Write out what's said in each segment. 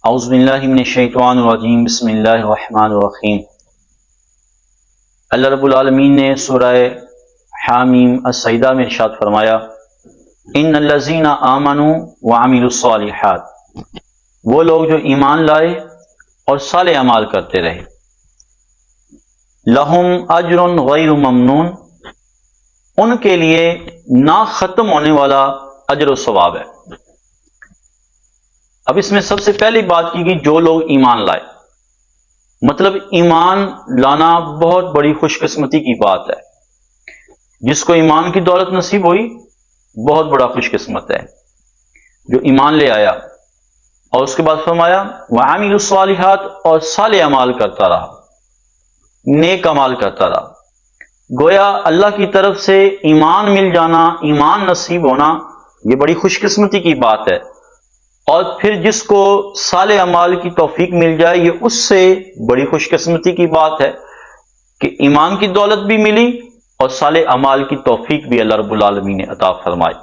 اعوذ باللہ من الشیطان الرجیم بسم اللہ الرحمن الرحیم۔ اللہ رب العالمین نے سورہ حامیم السجدہ میں ارشاد فرمایا، ان الذین آمنوا وعملوا الصالحات، وہ لوگ جو ایمان لائے اور صالح اعمال کرتے رہے، لہم اجر غیر ممنون، ان کے لیے نہ ختم ہونے والا اجر و ثواب ہے۔ اب اس میں سب سے پہلی بات کی گئی جو لوگ ایمان لائے، مطلب ایمان لانا بہت بڑی خوش قسمتی کی بات ہے۔ جس کو ایمان کی دولت نصیب ہوئی بہت بڑا خوش قسمت ہے، جو ایمان لے آیا۔ اور اس کے بعد فرمایا وعامل الصالحات، اور صالح اعمال کرتا رہا، نیک اعمال کرتا رہا۔ گویا اللہ کی طرف سے ایمان مل جانا، ایمان نصیب ہونا، یہ بڑی خوش قسمتی کی بات ہے۔ اور پھر جس کو صالح اعمال کی توفیق مل جائے، یہ اس سے بڑی خوش قسمتی کی بات ہے کہ ایمان کی دولت بھی ملی اور صالح اعمال کی توفیق بھی اللہ رب العالمین نے عطا فرمائی۔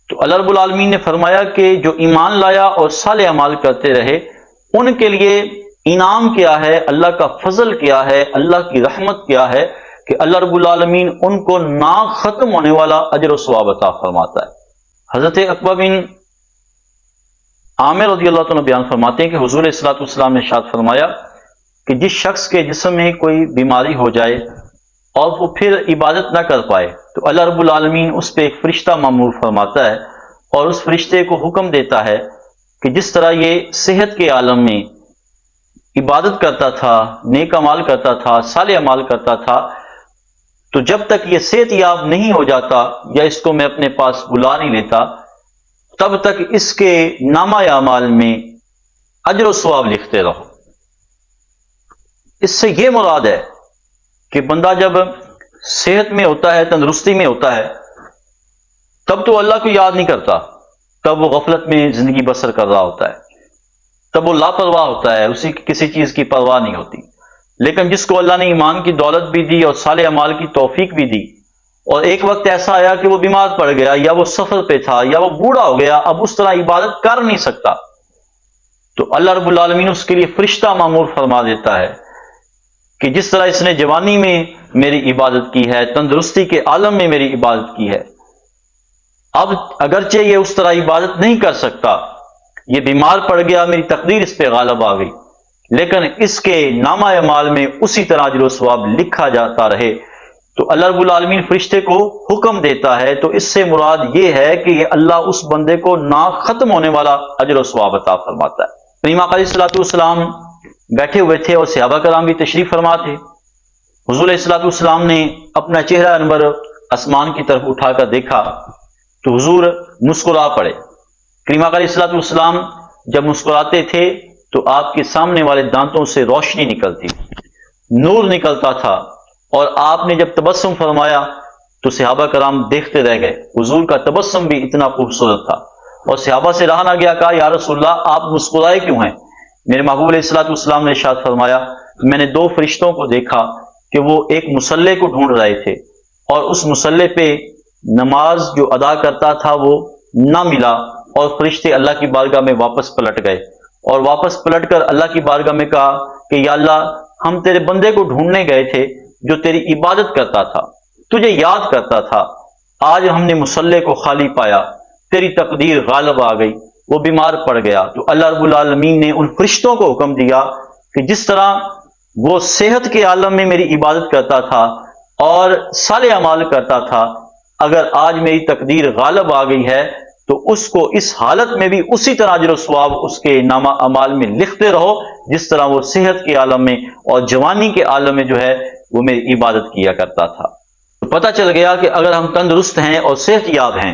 تو اللہ رب العالمین نے فرمایا کہ جو ایمان لایا اور صالح اعمال کرتے رہے، ان کے لیے انعام کیا ہے، اللہ کا فضل کیا ہے، اللہ کی رحمت کیا ہے کہ اللہ رب العالمین ان کو نا ختم ہونے والا اجر و ثواب عطا فرماتا ہے۔ حضرت عقبہ بن عامر رضی اللہ عنہ بیان فرماتے ہیں کہ حضور صلی اللہ علیہ وسلم نے ارشاد فرمایا کہ جس شخص کے جسم میں کوئی بیماری ہو جائے اور وہ پھر عبادت نہ کر پائے، تو اللہ رب العالمین اس پہ ایک فرشتہ مامور فرماتا ہے اور اس فرشتے کو حکم دیتا ہے کہ جس طرح یہ صحت کے عالم میں عبادت کرتا تھا، نیک اعمال کرتا تھا، صالح اعمال کرتا تھا، تو جب تک یہ صحت یاب نہیں ہو جاتا یا اس کو میں اپنے پاس بلا نہیں لیتا، تب تک اس کے نامہ اعمال میں اجر و ثواب لکھتے رہو۔ اس سے یہ مراد ہے کہ بندہ جب صحت میں ہوتا ہے، تندرستی میں ہوتا ہے، تب تو اللہ کو یاد نہیں کرتا، تب وہ غفلت میں زندگی بسر کر رہا ہوتا ہے، تب وہ لاپرواہ ہوتا ہے، اسی کسی چیز کی پرواہ نہیں ہوتی۔ لیکن جس کو اللہ نے ایمان کی دولت بھی دی اور صالح اعمال کی توفیق بھی دی، اور ایک وقت ایسا آیا کہ وہ بیمار پڑ گیا یا وہ سفر پہ تھا یا وہ بوڑھا ہو گیا، اب اس طرح عبادت کر نہیں سکتا، تو اللہ رب العالمین اس کے لیے فرشتہ مامور فرما دیتا ہے کہ جس طرح اس نے جوانی میں میری عبادت کی ہے، تندرستی کے عالم میں میری عبادت کی ہے، اب اگرچہ یہ اس طرح عبادت نہیں کر سکتا، یہ بیمار پڑ گیا، میری تقدیر اس پہ غالب آ گئی، لیکن اس کے نامہ اعمال میں اسی طرح اجر و ثواب لکھا جاتا رہے، تو اللہ رب العالمین فرشتے کو حکم دیتا ہے۔ تو اس سے مراد یہ ہے کہ یہ اللہ اس بندے کو نا ختم ہونے والا اجر و ثواب عطا فرماتا ہے۔ امام علیہ الصلوۃ والسلام بیٹھے ہوئے تھے اور صحابہ کرام بھی تشریف فرما تھے۔ حضور علیہ الصلوۃ والسلام نے اپنا چہرہ انور آسمان کی طرف اٹھا کر دیکھا تو حضور مسکرا پڑے۔ امام علیہ الصلوۃ والسلام جب مسکراتے تھے تو آپ کے سامنے والے دانتوں سے روشنی نکلتی، نور نکلتا تھا، اور آپ نے جب تبسم فرمایا تو صحابہ کرام دیکھتے رہ گئے۔ حضور کا تبسم بھی اتنا خوبصورت تھا، اور صحابہ سے رہا نہ گیا، کہا یا رسول اللہ آپ مسکرائے کیوں ہیں؟ میرے محبوب علیہ الصلوۃ والسلام نے ارشاد فرمایا، میں نے دو فرشتوں کو دیکھا کہ وہ ایک مصلی کو ڈھونڈ رہے تھے، اور اس مصلی پہ نماز جو ادا کرتا تھا وہ نہ ملا، اور فرشتے اللہ کی بارگاہ میں واپس پلٹ گئے، اور واپس پلٹ کر اللہ کی بارگاہ میں کہا کہ یا اللہ، ہم تیرے بندے کو ڈھونڈنے گئے تھے جو تیری عبادت کرتا تھا، تجھے یاد کرتا تھا، آج ہم نے مصلی کو خالی پایا، تیری تقدیر غالب آ گئی، وہ بیمار پڑ گیا۔ تو اللہ رب العالمین نے ان فرشتوں کو حکم دیا کہ جس طرح وہ صحت کے عالم میں میری عبادت کرتا تھا اور صالح اعمال کرتا تھا، اگر آج میری تقدیر غالب آ گئی ہے تو اس کو اس حالت میں بھی اسی طرح اجر و ثواب اس کے نامہ اعمال میں لکھتے رہو جس طرح وہ صحت کے عالم میں اور جوانی کے عالم میں جو ہے وہ میری عبادت کیا کرتا تھا۔ تو پتہ چل گیا کہ اگر ہم تندرست ہیں اور صحت یاب ہیں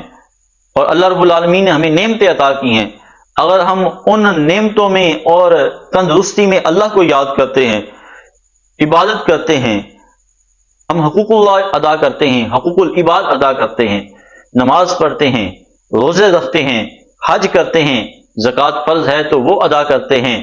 اور اللہ رب العالمین نے ہمیں نعمتیں عطا کی ہیں، اگر ہم ان نعمتوں میں اور تندرستی میں اللہ کو یاد کرتے ہیں، عبادت کرتے ہیں، ہم حقوق اللہ ادا کرتے ہیں، حقوق العباد ادا کرتے ہیں، نماز پڑھتے ہیں، روزے رکھتے ہیں، حج کرتے ہیں، زکوٰۃ فرض ہے تو وہ ادا کرتے ہیں،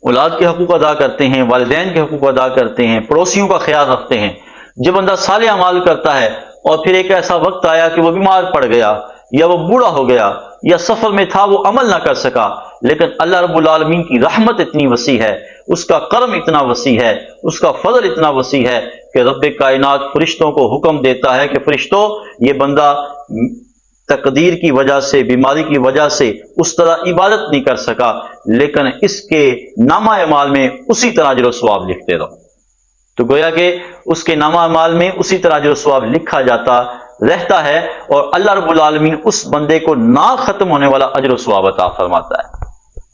اولاد کے حقوق ادا کرتے ہیں، والدین کے حقوق ادا کرتے ہیں، پڑوسیوں کا خیال رکھتے ہیں۔ جب بندہ صالح اعمال کرتا ہے اور پھر ایک ایسا وقت آیا کہ وہ بیمار پڑ گیا یا وہ بوڑھا ہو گیا یا سفر میں تھا وہ عمل نہ کر سکا، لیکن اللہ رب العالمین کی رحمت اتنی وسیع ہے، اس کا کرم اتنا وسیع ہے، اس کا فضل اتنا وسیع ہے کہ رب کائنات فرشتوں کو حکم دیتا ہے کہ فرشتوں، یہ بندہ تقدیر کی وجہ سے، بیماری کی وجہ سے اس طرح عبادت نہیں کر سکا، لیکن اس کے نامہ اعمال میں اسی طرح اجر و ثواب لکھتے رہو۔ تو گویا کہ اس کے نامہ اعمال میں اسی طرح اجر و ثواب لکھا جاتا رہتا ہے، اور اللہ رب العالمین اس بندے کو نہ ختم ہونے والا اجر و ثواب عطا فرماتا ہے۔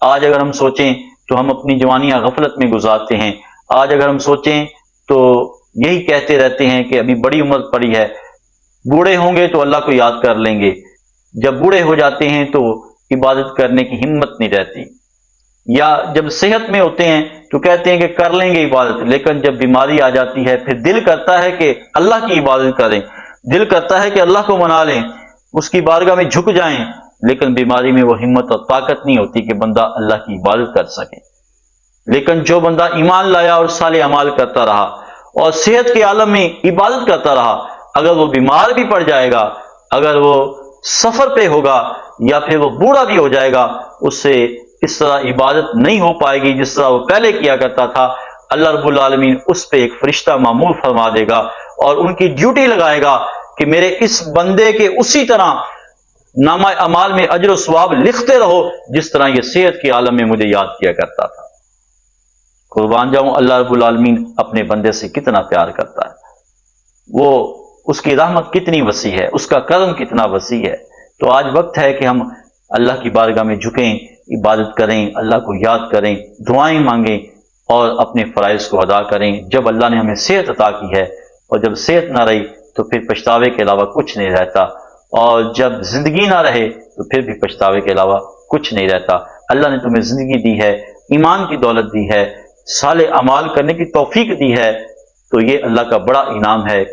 آج اگر ہم سوچیں تو ہم اپنی جوانیاں غفلت میں گزارتے ہیں، آج اگر ہم سوچیں تو یہی کہتے رہتے ہیں کہ ابھی بڑی عمر پڑی ہے، بوڑھے ہوں گے تو اللہ کو یاد کر لیں گے، جب بوڑھے ہو جاتے ہیں تو عبادت کرنے کی ہمت نہیں رہتی، یا جب صحت میں ہوتے ہیں تو کہتے ہیں کہ کر لیں گے عبادت، لیکن جب بیماری آ جاتی ہے پھر دل کرتا ہے کہ اللہ کی عبادت کریں، دل کرتا ہے کہ اللہ کو منا لیں، اس کی بارگاہ میں جھک جائیں، لیکن بیماری میں وہ ہمت اور طاقت نہیں ہوتی کہ بندہ اللہ کی عبادت کر سکے۔ لیکن جو بندہ ایمان لایا اور صالح اعمال کرتا رہا اور صحت کے عالم میں عبادت کرتا رہا، اگر وہ بیمار بھی پڑ جائے گا، اگر وہ سفر پہ ہوگا، یا پھر وہ بوڑھا بھی ہو جائے گا، اس سے اس طرح عبادت نہیں ہو پائے گی جس طرح وہ پہلے کیا کرتا تھا۔ اللہ رب العالمین اس پہ ایک فرشتہ معمور فرما دے گا اور ان کی ڈیوٹی لگائے گا کہ میرے اس بندے کے اسی طرح نامہ اعمال میں اجر و ثواب لکھتے رہو جس طرح یہ صحت کے عالم میں مجھے یاد کیا کرتا تھا۔ قربان جاؤں، اللہ رب العالمین اپنے بندے سے کتنا پیار کرتا ہے، وہ اس کی رحمت کتنی وسیع ہے، اس کا کرم کتنا وسیع ہے۔ تو آج وقت ہے کہ ہم اللہ کی بارگاہ میں جھکیں، عبادت کریں، اللہ کو یاد کریں، دعائیں مانگیں اور اپنے فرائض کو ادا کریں۔ جب اللہ نے ہمیں صحت عطا کی ہے، اور جب صحت نہ رہی تو پھر پچھتاوے کے علاوہ کچھ نہیں رہتا، اور جب زندگی نہ رہے تو پھر بھی پچھتاوے کے علاوہ کچھ نہیں رہتا۔ اللہ نے تمہیں زندگی دی ہے، ایمان کی دولت دی ہے، صالح اعمال کرنے کی توفیق دی ہے، تو یہ اللہ کا بڑا انعام ہے۔